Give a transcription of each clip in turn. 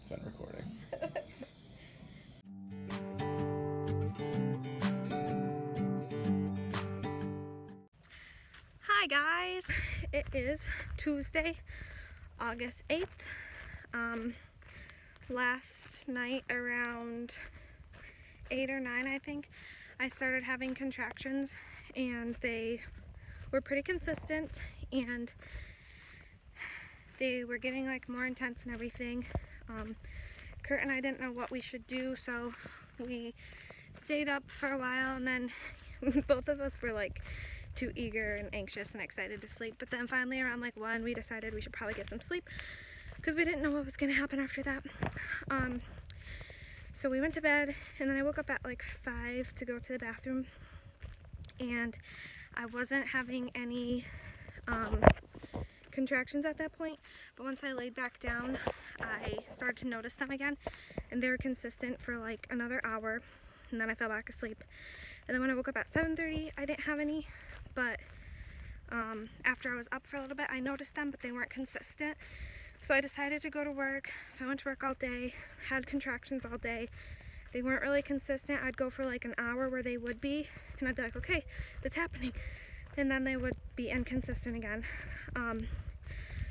It's been recording. Hi guys, it is Tuesday, August 8th. Last night around 8 or 9 I think, I started having contractions and they were pretty consistent and they were getting like more intense and everything. Kurt and I didn't know what we should do, so we stayed up for a while, and then both of us were like too eager and anxious and excited to sleep. But then finally around like 1 we decided we should probably get some sleep because we didn't know what was going to happen after that. So we went to bed, and then I woke up at like 5 to go to the bathroom, and I wasn't having any contractions at that point, but once I laid back down I started to notice them again, and they were consistent for like another hour, and then I fell back asleep. And then when I woke up at 7:30 I didn't have any, but after I was up for a little bit I noticed them, but they weren't consistent. So I decided to go to work. So I went to work all day, had contractions all day. They weren't really consistent. I'd go for like an hour where they would be, and I'd be like, okay, it's happening. And then they would be inconsistent again.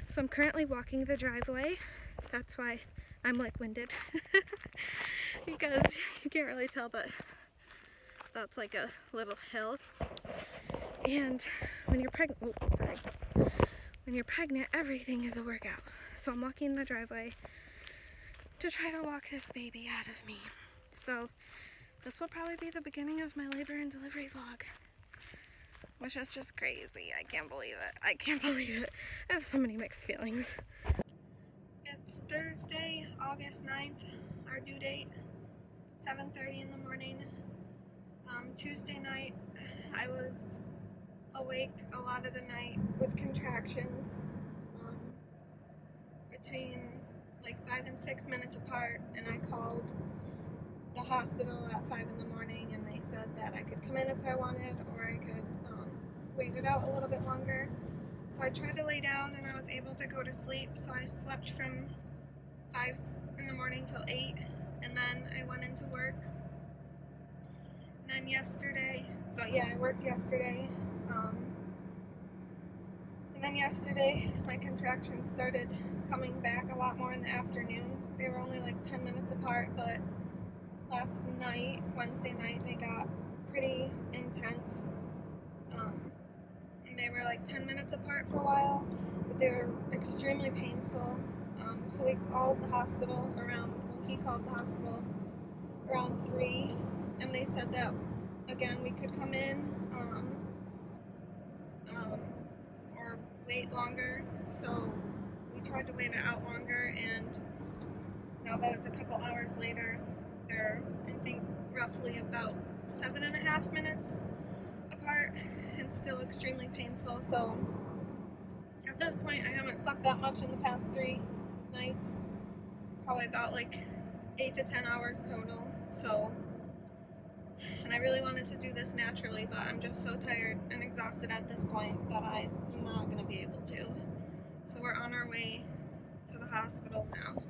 So I'm currently walking the driveway. That's why I'm like winded. Because you can't really tell, but that's like a little hill. And when you're pregnant, when you're pregnant, everything is a workout. So I'm walking the driveway to try to walk this baby out of me. So this will probably be the beginning of my labor and delivery vlog, which is just crazy. I can't believe it. I can't believe it. I have so many mixed feelings. It's Thursday, August 9th, our due date, 7:30 in the morning. Tuesday night, I was awake a lot of the night with contractions between like 5 and 6 minutes apart, and I called the hospital at 5 in the morning, and they said that I could come in if I wanted, or I could wait it out a little bit longer. So I tried to lay down and I was able to go to sleep, so I slept from 5 in the morning till 8, and then I went into work. And then yesterday, so yeah, I worked yesterday, and then yesterday my contractions started coming back a lot more in the afternoon. They were only like 10 minutes apart, but last night, Wednesday night, they got pretty intense. And they were like 10 minutes apart for a while, but they were extremely painful. So we called the hospital around, well, he called the hospital around 3, and they said that, again, we could come in or wait longer. So we tried to wait it out longer, and now that it's a couple hours later, they're, I think, roughly about 7.5 minutes apart, and still extremely painful. So at this point I haven't slept that much in the past 3 nights, probably about like 8 to 10 hours total. So, and I really wanted to do this naturally, but I'm just so tired and exhausted at this point that I'm not going to be able to. So we're on our way to the hospital now.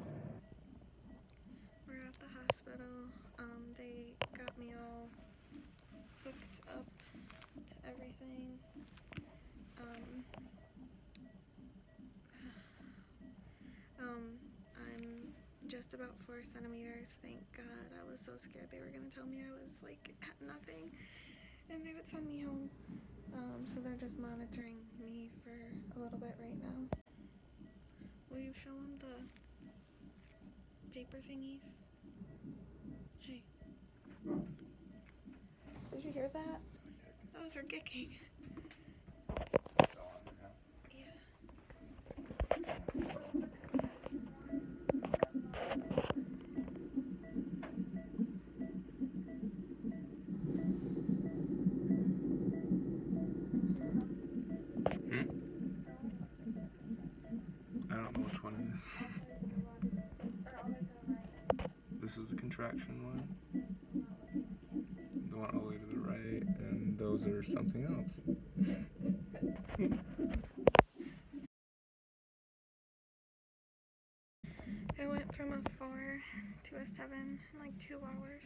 We're at the hospital. They got me all hooked up to everything. I'm just about 4 centimeters, thank God. I was so scared they were gonna tell me I was like at nothing and they would send me home. So they're just monitoring me for a little bit right now. Will you show them the paper thingies? Hey. Did you hear that? Those were kicking. I don't know which one it is. This is the contraction one. The one all the way to the right, and those are something else. I went from from a 4 to a 7 in like 2 hours.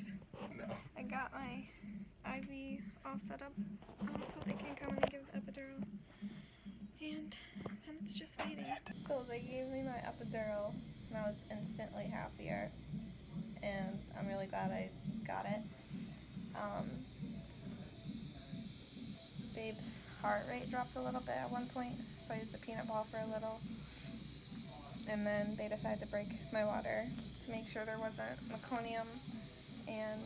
No. I got my IV all set up so they can come in and give the epidural. And then it's just waiting. So they gave me my epidural and I was instantly happier. And I'm really glad I got it. Babe's heart rate dropped a little bit at one point, so I used the peanut ball for a little. And then they decided to break my water to make sure there wasn't meconium, and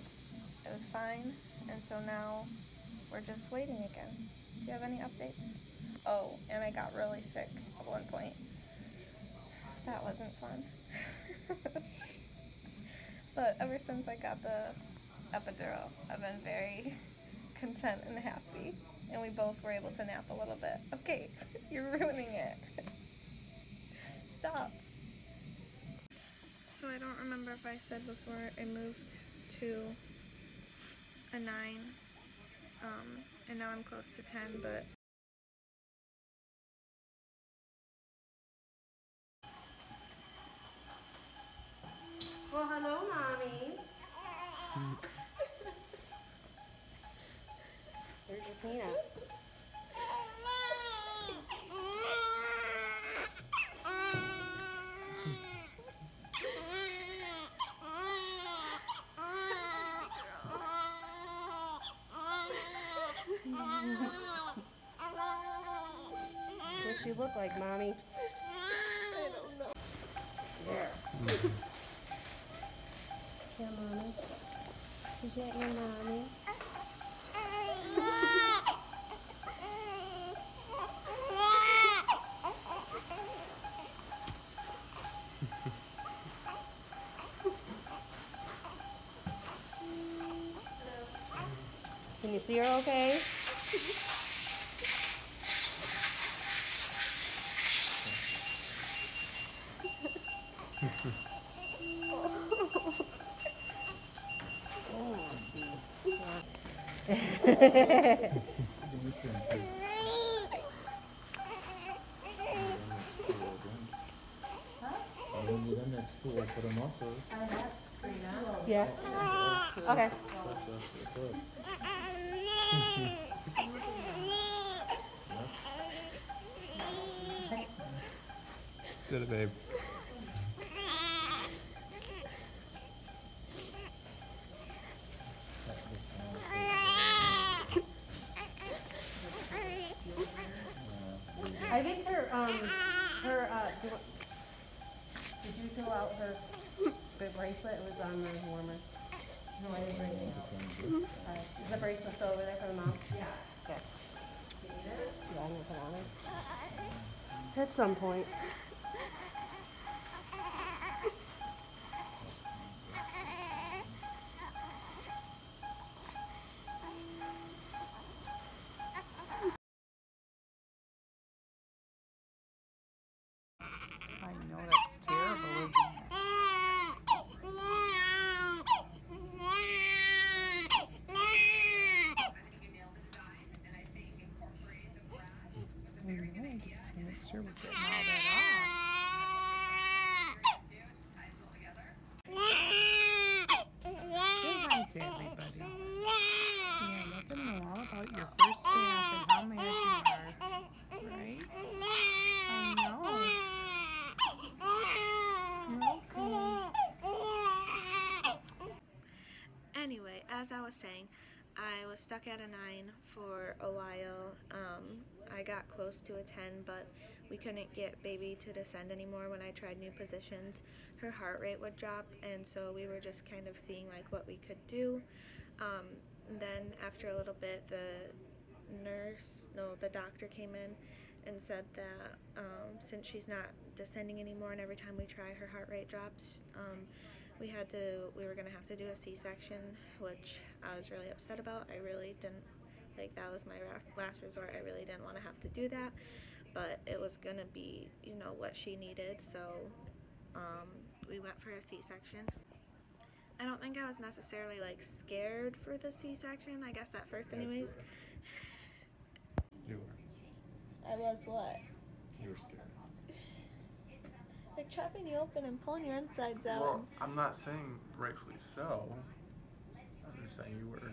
it was fine. And so now we're just waiting again. Do you have any updates? Oh, and I got really sick at one point. That wasn't fun. But ever since I got the epidural, I've been very content and happy. And we both were able to nap a little bit. Okay, you're ruining it. Stop. So I don't remember if I said before I moved to a 9. And now I'm close to 10, but well, hello, Mommy. There's your peanut. What's she look like, Mommy? I don't know. There. Yeah, Mommy. Is that your Mommy? Can you see her okay? Yeah. Okay. Did it, babe. I think did you fill out the bracelet? It was on the warmer. No, I didn't bring it out. Is the bracelet still over there for the mom? Yeah. Okay. Yeah, I'm gonna put it on it. At some point. I know that's terrible, isn't it? I know, just to make sure we're getting all that off. Say hi to everybody. Yeah, let them know all about your first bath and how mad you are. Right? I know. Anyway, as I was saying, I was stuck at a 9 for a while. I got close to a 10, but we couldn't get baby to descend anymore. When I tried new positions, her heart rate would drop, and so we were just kind of seeing like what we could do. Then after a little bit, the doctor came in and said that since she's not descending anymore and every time we try her heart rate drops, we were gonna have to do a C-section, which I was really upset about. I really didn't, like, that was my last resort. I really didn't want to have to do that, but it was gonna be, you know, what she needed, so we went for a C-section. I don't think I was necessarily like scared for the C-section, I guess at first anyways. You were. I was what? You were scared. I chopping you open and pulling your insides out. Well, I'm not saying rightfully so. I'm just saying you were.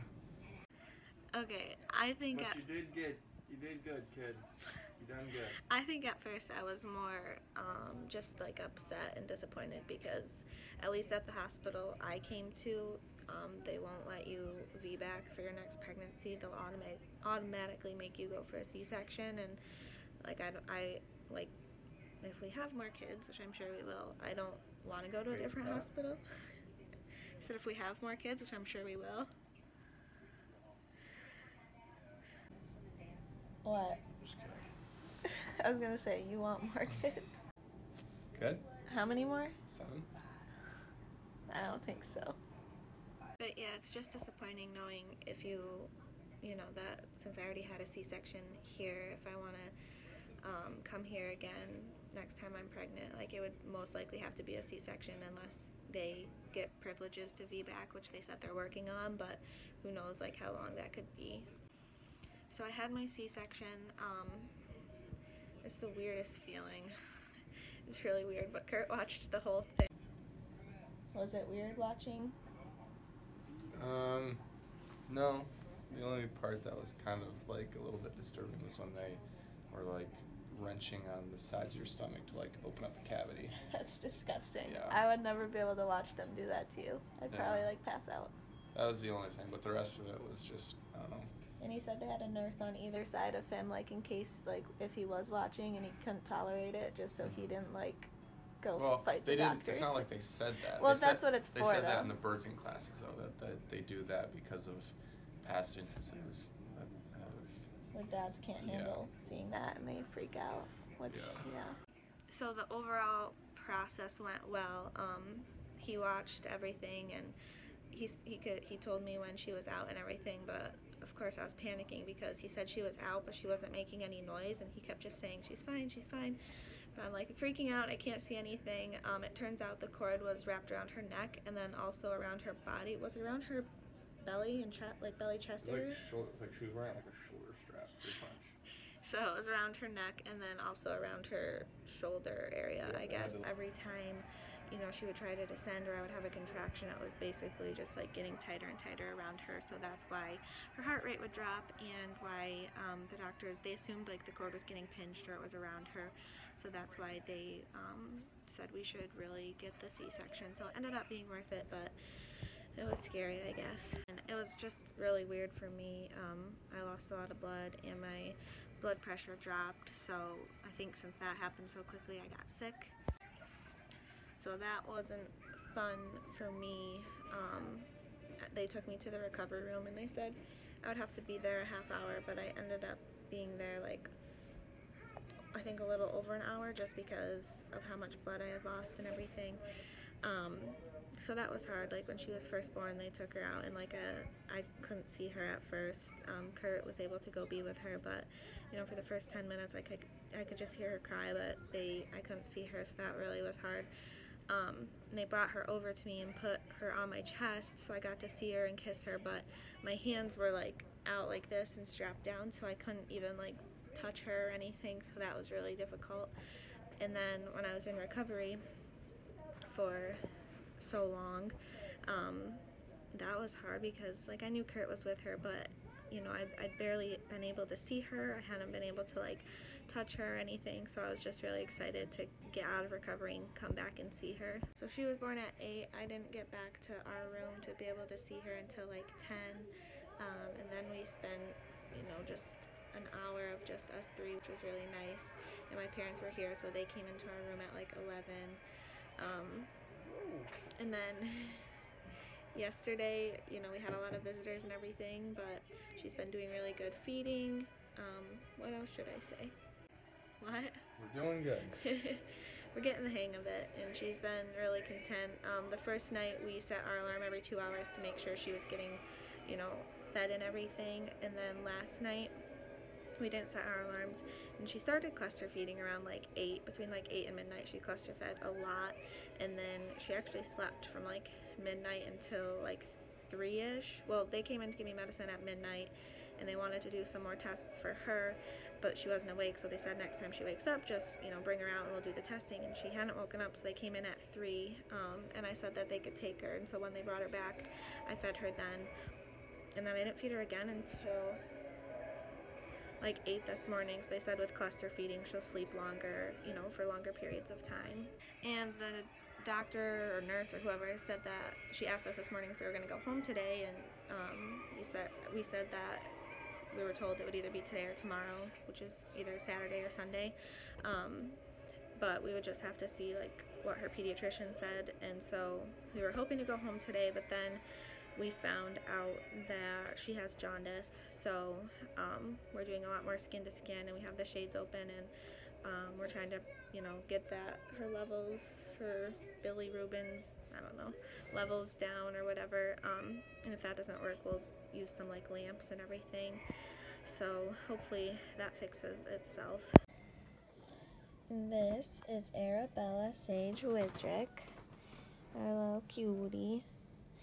Okay, I think But you did good. You did good, kid. You done good. I think at first I was more just like upset and disappointed because at least at the hospital I came to, they won't let you VBAC for your next pregnancy. They'll automatically make you go for a C-section, and like I like if we have more kids, which I'm sure we will, I don't want to go to a different hospital. I said if we have more kids, which I'm sure we will. What? Just kidding. I was gonna say, you want more kids? Good? How many more? 7? I don't think so. But yeah, it's just disappointing knowing if you know, that since I already had a C-section here, if I want to come here again next time I'm pregnant, like it would most likely have to be a C-section unless they get privileges to VBAC, which they said they're working on, but who knows like how long that could be. So I had my C-section. It's the weirdest feeling. It's really weird, but Kurt watched the whole thing. Was it weird watching? No. The only part that was kind of like a little bit disturbing was when they were like wrenching on the sides of your stomach to like open up the cavity. That's disgusting. Yeah. I would never be able to watch them do that to you. I'd probably like pass out. That was the only thing, but the rest of it was just, I don't know. And he said they had a nurse on either side of him, like in case, like if he was watching and he couldn't tolerate it, just so he didn't like go fight the doctors. It's not like they said that. Well, that's what it's for, They said that though. in the birthing classes, though, that they do that because of past instances Where dads can't handle seeing that and they freak out. Which, yeah. So the overall process went well. He watched everything and he told me when she was out and everything, but of course I was panicking because he said she was out but she wasn't making any noise, and he kept just saying she's fine, she's fine. But I'm like freaking out, I can't see anything. It turns out the cord was wrapped around her neck and then also around her body. Was it around her belly and belly chest area? like she was wearing like a shoulder strap, pretty much. So it was around her neck and then also around her shoulder area, I guess. Every time, you know, she would try to descend or I would have a contraction, it was basically just like getting tighter and tighter around her. So that's why her heart rate would drop, and why the doctors, they assumed like the cord was getting pinched or it was around her. So that's why they said we should really get the C-section. So it ended up being worth it, but it was scary, I guess. And it was just really weird for me. I lost a lot of blood and my blood pressure dropped, so I think since that happened so quickly I got sick. So that wasn't fun for me. They took me to the recovery room and they said I would have to be there a half hour, but I ended up being there like I think a little over an hour just because of how much blood I had lost and everything. So that was hard. Like when she was first born, they took her out and like I couldn't see her at first. Kurt was able to go be with her, but you know, for the first 10 minutes I could just hear her cry, but I couldn't see her, so that really was hard. And they brought her over to me and put her on my chest, so I got to see her and kiss her, but my hands were like out like this and strapped down, so I couldn't even like touch her or anything, so that was really difficult. And then when I was in recovery for so long, that was hard because like I knew Kurt was with her, but you know, I'd barely been able to see her. I hadn't been able to like touch her or anything, so I was just really excited to get out of recovery and come back and see her. So she was born at 8. I didn't get back to our room to be able to see her until like 10, and then we spent, you know, just an hour of just us 3, which was really nice. And my parents were here, so they came into our room at like 11. And then yesterday, you know, we had a lot of visitors and everything, but she's been doing really good feeding. What else should I say? What? We're doing good. We're getting the hang of it, and she's been really content. The first night we set our alarm every 2 hours to make sure she was getting, you know, fed and everything. And then last night we didn't set our alarms, and she started cluster feeding around like 8, between like 8 and midnight. She cluster fed a lot, and then she actually slept from like midnight until like 3-ish. Well, they came in to give me medicine at midnight, and they wanted to do some more tests for her, but she wasn't awake, so they said next time she wakes up, just, you know, bring her out and we'll do the testing. And she hadn't woken up, so they came in at 3, and I said that they could take her, and so when they brought her back, I fed her then. And then I didn't feed her again until like 8 this morning, so they said with cluster feeding she'll sleep longer, you know, for longer periods of time. And the doctor or nurse or whoever said that, she asked us this morning if we were going to go home today, and we said that we were told it would either be today or tomorrow, which is either Saturday or Sunday, but we would just have to see like what her pediatrician said. And so we were hoping to go home today, but then we found out that she has jaundice, so we're doing a lot more skin to skin, and we have the shades open, and we're trying to, you know, get that, her levels, her bilirubin, I don't know, levels down or whatever, and if that doesn't work, we'll use some like lamps and everything, so hopefully that fixes itself. This is Arabella Saige Widrick, our little cutie.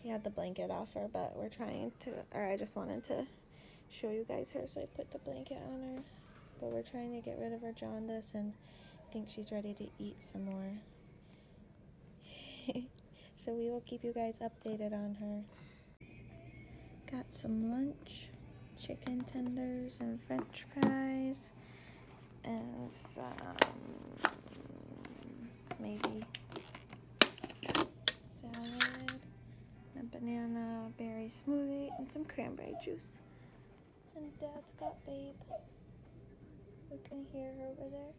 She had the blanket off her, but we're trying to, or I just wanted to show you guys her, so I put the blanket on her. But we're trying to get rid of her jaundice, and I think she's ready to eat some more. So we will keep you guys updated on her. Got some lunch, chicken tenders and french fries, and some maybe salad, a banana berry smoothie, and some cranberry juice. And Dad's got Babe. We can hear her over there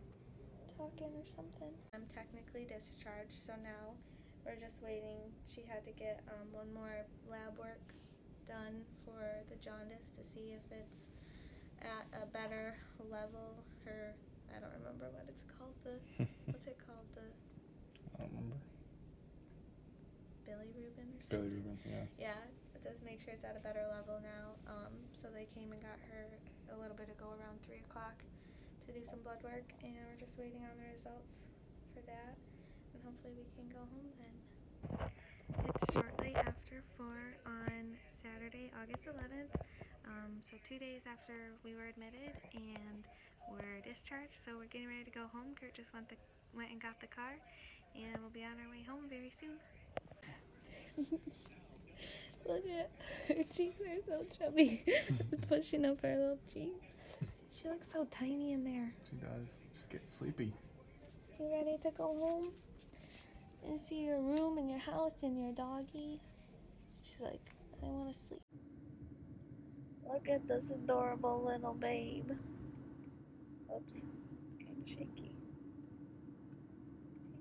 talking or something. I'm technically discharged, so now we're just waiting. She had to get one more lab work done for the jaundice to see if it's at a better level. Her, I don't remember what it's called, what's it called? I don't remember. Bilirubin or something? Bilirubin, yeah. Yeah, it does make sure it's at a better level now. So they came and got her a little bit ago around 3 o'clock to do some blood work, and we're just waiting on the results for that, and hopefully we can go home then. It's shortly after 4 on Saturday, August 11th, so 2 days after we were admitted, and we're discharged, so we're getting ready to go home. Kurt just went and got the car, and we'll be on our way home very soon. Look at her cheeks are so chubby. It's pushing up her little cheeks. She looks so tiny in there. She does. She's getting sleepy. You ready to go home and see your room and your house and your doggy? She's like, I want to sleep. Look at this adorable little babe. Oops, it's kind of shaky.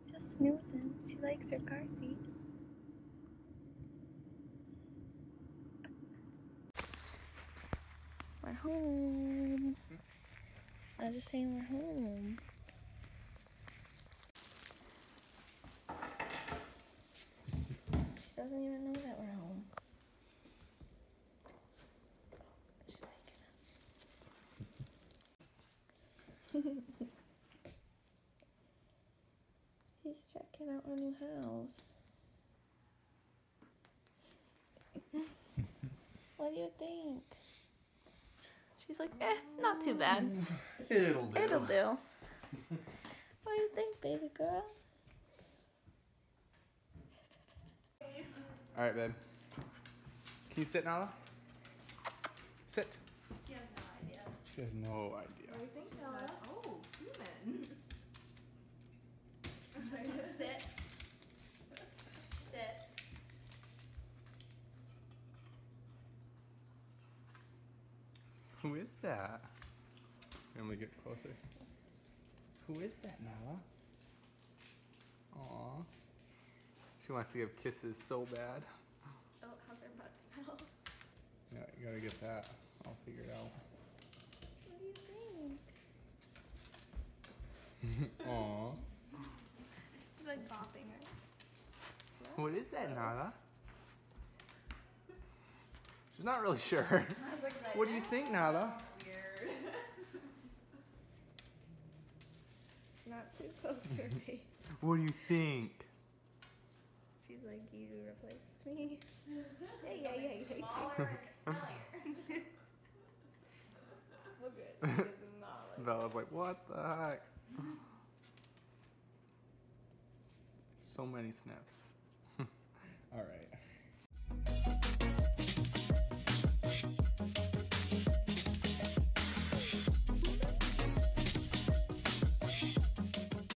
She's just snoozing. She likes her car seat. We're home. I was just saying we're home. She doesn't even know that we're home. She's waking up. He's checking out our new house. What do you think? She's like, not too bad. It'll do. It'll do. What do you think, baby girl? All right, babe. Can you sit, Nala? Sit. She has no idea. She has no idea. What do you think, Nala? Oh, human. Sit. Sit. Who is that? Let me get closer. Who is that, Nala? Aww. She wants to give kisses so bad. Oh, how's her butt smell? Yeah, you gotta get that. I'll figure it out. What do you think? Aww. She's like bopping her. What is that, Nala? She's not really sure. What do you think, Nala? Weird. Not too close to her face. What do you think? She's like, you replaced me. Yeah. Smaller and smellier. does not like Bella's like, what the heck? So many sniffs. All right.